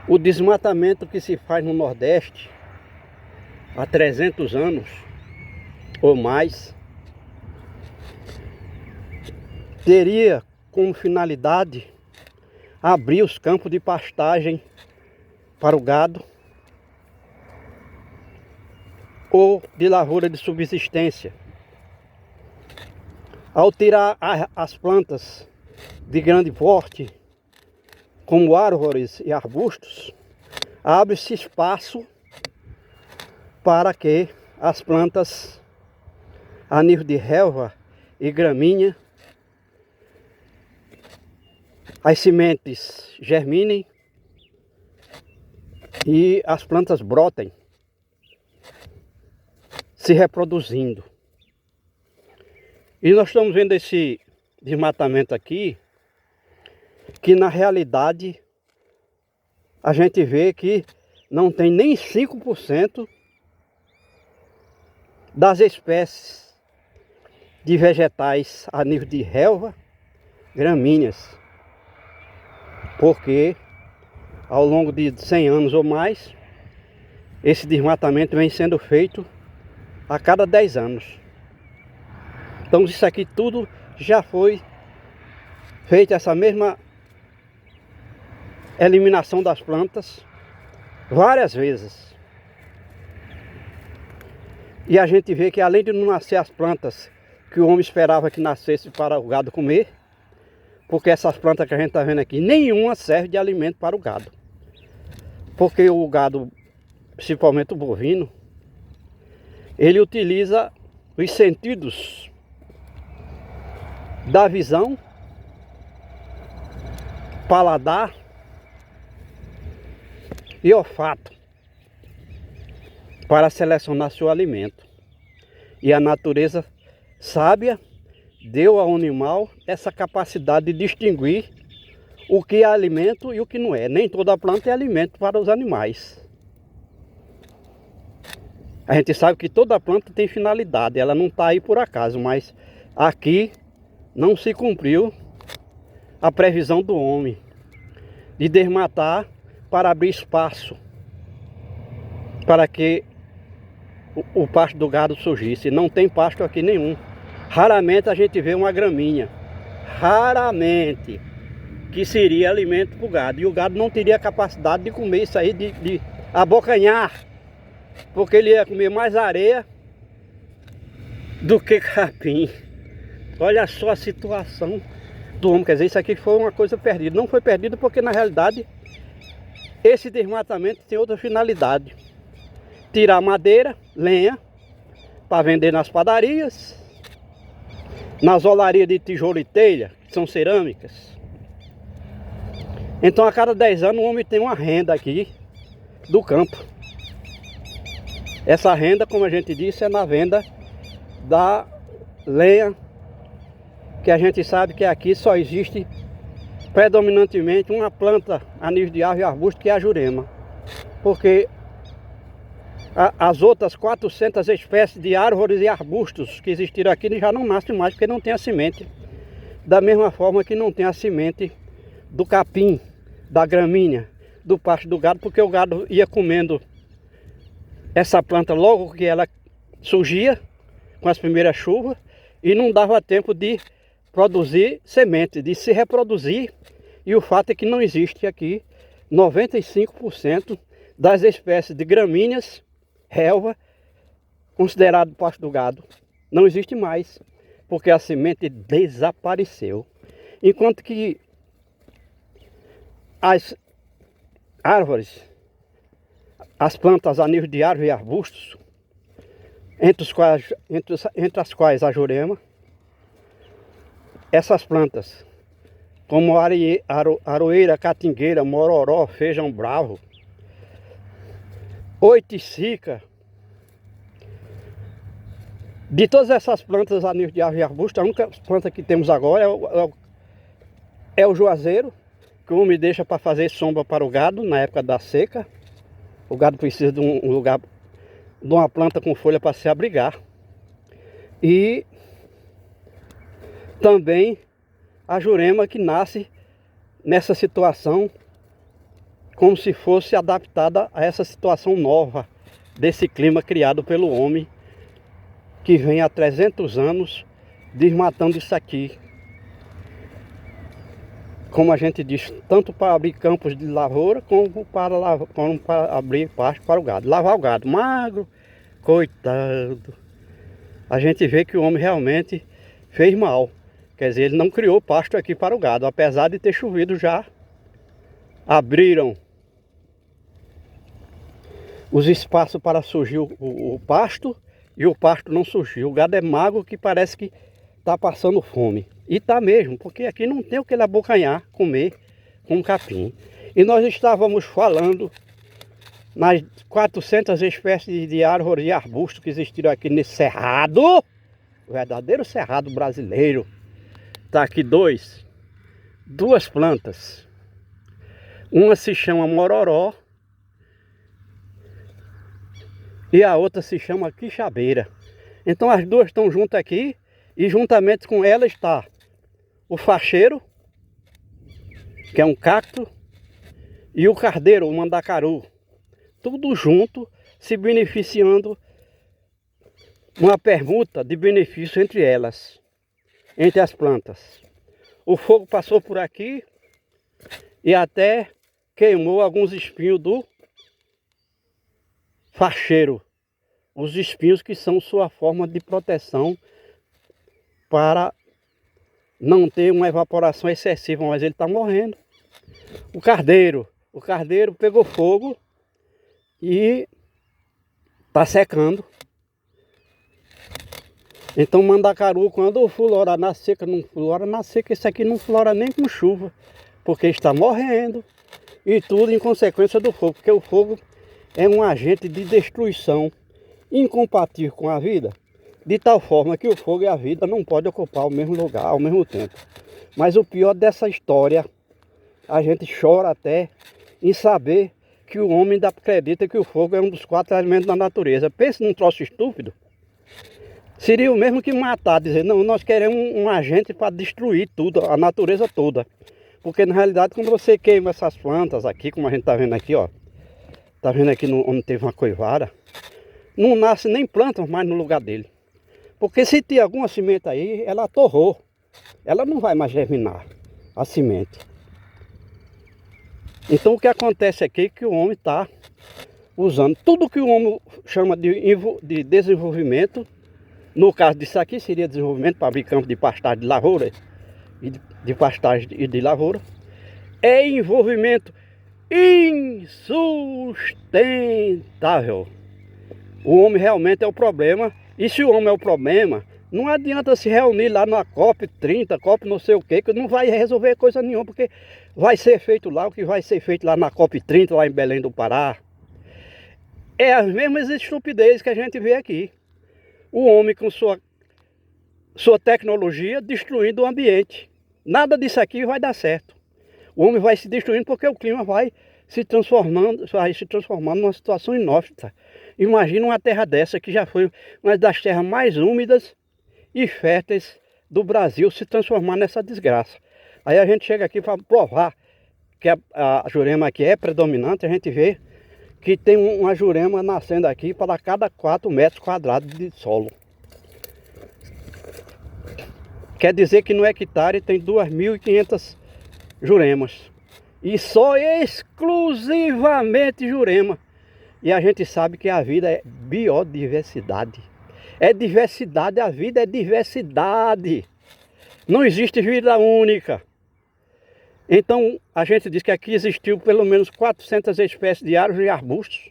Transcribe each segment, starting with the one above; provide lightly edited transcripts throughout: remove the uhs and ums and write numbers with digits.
O desmatamento que se faz no Nordeste há 300 anos ou mais teria como finalidade abrir os campos de pastagem para o gado ou de lavoura de subsistência. Ao tirar as plantas de grande porte, como árvores e arbustos, abre-se espaço para que as plantas a nível de relva e gramínea, as sementes germinem e as plantas brotem, se reproduzindo. E nós estamos vendo esse desmatamento aqui, que na realidade a gente vê que não tem nem 5% das espécies de vegetais a nível de relva, gramíneas. Porque ao longo de 100 anos ou mais, esse desmatamento vem sendo feito a cada 10 anos. Então isso aqui tudo já foi feito, essa mesma eliminação das plantas várias vezes. E a gente vê que além de não nascer as plantas que o homem esperava que nascesse para o gado comer, porque essas plantas que a gente está vendo aqui, nenhuma serve de alimento para o gado. Porque o gado, principalmente o bovino, ele utiliza os sentidos da visão, paladar e olfato para selecionar seu alimento. E a natureza sábia deu ao animal essa capacidade de distinguir o que é alimento e o que não é. Nem toda planta é alimento para os animais. A gente sabe que toda planta tem finalidade, ela não está aí por acaso, mas aqui não se cumpriu a previsão do homem de desmatar para abrir espaço para que o pasto do gado surgisse. Não tem pasto aqui nenhum. Raramente a gente vê uma gramínea, raramente, que seria alimento para o gado. E o gado não teria capacidade de comer isso aí, de abocanhar, porque ele ia comer mais areia do que capim. Olha só a situação do homem. Quer dizer, isso aqui foi uma coisa perdida. Não foi perdida porque na realidade esse desmatamento tem outra finalidade: tirar madeira, lenha, para vender nas padarias, nas olarias de tijolo e telha, que são cerâmicas. Então a cada 10 anos o homem tem uma renda aqui do campo. Essa renda, como a gente disse, é na venda da lenha, que a gente sabe que aqui só existe predominantemente uma planta a nível de árvore e arbusto, que é a jurema. Porque as outras 400 espécies de árvores e arbustos que existiram aqui já não nascem mais, porque não tem a semente. Da mesma forma que não tem a semente do capim, da gramínea, do pasto do gado, porque o gado ia comendo essa planta logo que ela surgia com as primeiras chuvas e não dava tempo de produzir semente, de se reproduzir. E o fato é que não existe aqui 95% das espécies de gramíneas, relva, considerado pasto do gado. Não existe mais, porque a semente desapareceu. Enquanto que as árvores, as plantas a nível de árvore e arbustos, entre as quais a jurema, essas plantas, como aroeira, catingueira, mororó, feijão bravo, oiticica, de todas essas plantas a nível de árvore e arbusto, a única planta que temos agora é o juazeiro, que o homem deixa para fazer sombra para o gado na época da seca. O gado precisa de um lugar, de uma planta com folha para se abrigar. E também a jurema, que nasce nessa situação como se fosse adaptada a essa situação nova desse clima criado pelo homem, que vem há 300 anos desmatando isso aqui. Como a gente diz, tanto para abrir campos de lavoura, como para abrir pasto para o gado. Lavar o gado magro, coitado. A gente vê que o homem realmente fez mal. Quer dizer, ele não criou pasto aqui para o gado, apesar de ter chovido já. Abriram os espaços para surgir o pasto, e o pasto não surgiu. O gado é magro, que parece que está passando fome. E está mesmo, porque aqui não tem o que ele abocanhar, comer com capim. E nós estávamos falando nas 400 espécies de árvores e arbustos que existiram aqui nesse cerrado, o verdadeiro cerrado brasileiro. Está aqui duas plantas. Uma se chama mororó e a outra se chama quixabeira. Então as duas estão juntas aqui, e juntamente com ela está o facheiro, que é um cacto, e o cardeiro, o mandacaru. Tudo junto, se beneficiando, uma permuta de benefício entre elas, entre as plantas. O fogo passou por aqui e até queimou alguns espinhos do facheiro. Os espinhos que são sua forma de proteção para não ter uma evaporação excessiva, mas ele está morrendo. O cardeiro pegou fogo e está secando. Então mandacaru, quando flora na seca, não flora na seca, esse aqui não flora nem com chuva, porque está morrendo, e tudo em consequência do fogo, porque o fogo é um agente de destruição incompatível com a vida, de tal forma que o fogo e a vida não podem ocupar o mesmo lugar ao mesmo tempo. Mas o pior dessa história, a gente chora até em saber que o homem ainda acredita que o fogo é um dos 4 elementos da natureza. Pense num troço estúpido. Seria o mesmo que matar, dizer, não, nós queremos um agente para destruir tudo, a natureza toda. Porque na realidade, quando você queima essas plantas aqui, como a gente está vendo aqui, ó, tá vendo aqui onde teve uma coivara, não nasce nem plantas mais no lugar dele. Porque se tem alguma semente aí, ela torrou. Ela não vai mais germinar, a semente. Então o que acontece aqui é que o homem está usando tudo que o homem chama de desenvolvimento. No caso disso aqui seria desenvolvimento para abrir campo de pastagem de lavoura, de pastagem e de lavoura. É envolvimento insustentável. O homem realmente é o problema. E se o homem é o problema, não adianta se reunir lá na COP30, COP não sei o que não vai resolver coisa nenhuma, porque vai ser feito lá o que vai ser feito lá na COP30, lá em Belém do Pará. É as mesmas estupidezes que a gente vê aqui. O homem com sua tecnologia destruindo o ambiente. Nada disso aqui vai dar certo. O homem vai se destruindo porque o clima vai se transformando numa situação inóspita. Imagina uma terra dessa que já foi uma das terras mais úmidas e férteis do Brasil se transformar nessa desgraça. Aí a gente chega aqui para provar que a jurema aqui é predominante, a gente vê que tem uma jurema nascendo aqui para cada 4 metros quadrados de solo. Quer dizer que no hectare tem 2.500 juremas. E só exclusivamente jurema. E a gente sabe que a vida é biodiversidade. É diversidade, a vida é diversidade. Não existe vida única. Então, a gente diz que aqui existiu pelo menos 400 espécies de árvores e arbustos.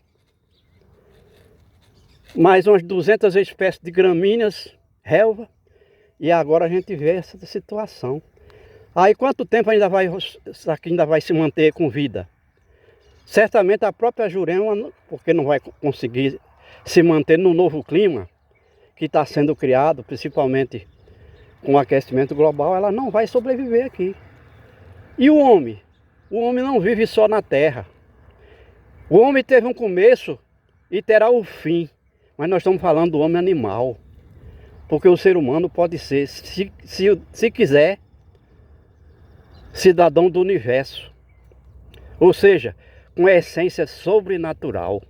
Mais umas 200 espécies de gramíneas, relva. E agora a gente vê essa situação. Aí quanto tempo isso aqui ainda vai se manter com vida? Certamente a própria jurema, porque não vai conseguir se manter no novo clima que está sendo criado, principalmente com o aquecimento global, ela não vai sobreviver aqui. E o homem? O homem não vive só na terra. O homem teve um começo e terá o fim. Mas nós estamos falando do homem animal. Porque o ser humano pode ser, se quiser, cidadão do universo. Ou seja, com essência sobrenatural.